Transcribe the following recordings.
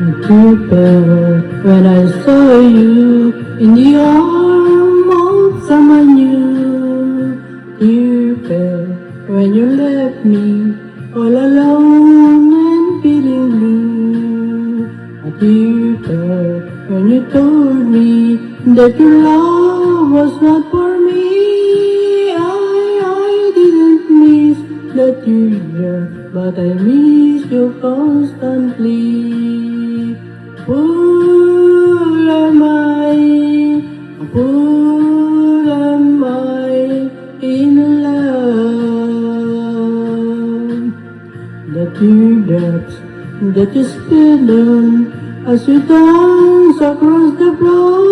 You fell when I saw you in the arm of someone new. You fell when you left me all alone and feeling blue. But you fell when you told me that your love was not for me. I didn't miss that you here, but I miss you constantly. Fool am I, fool am I in love. The teardrops that you spilled on as you dance across the floor.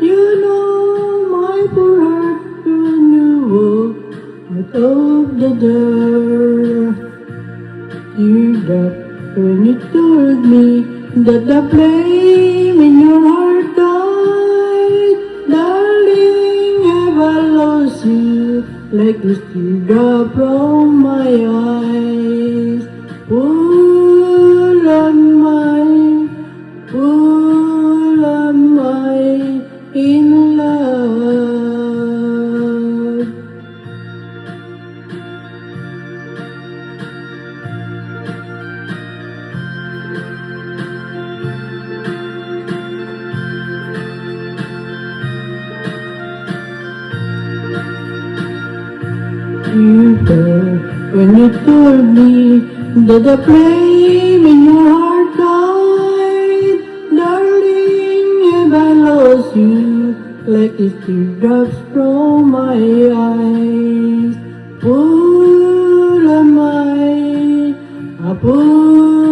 You know my poor heart when you walk out of the door. Teardrop when you told me that the flame in your heart died. Darling, have I lost you like this teardrop from my eyes? Full am I, full am I in love. You fell when you told me that the flame in your heart died. Darling, have I lost you like these teardrops from my eyes? Full am I, a fool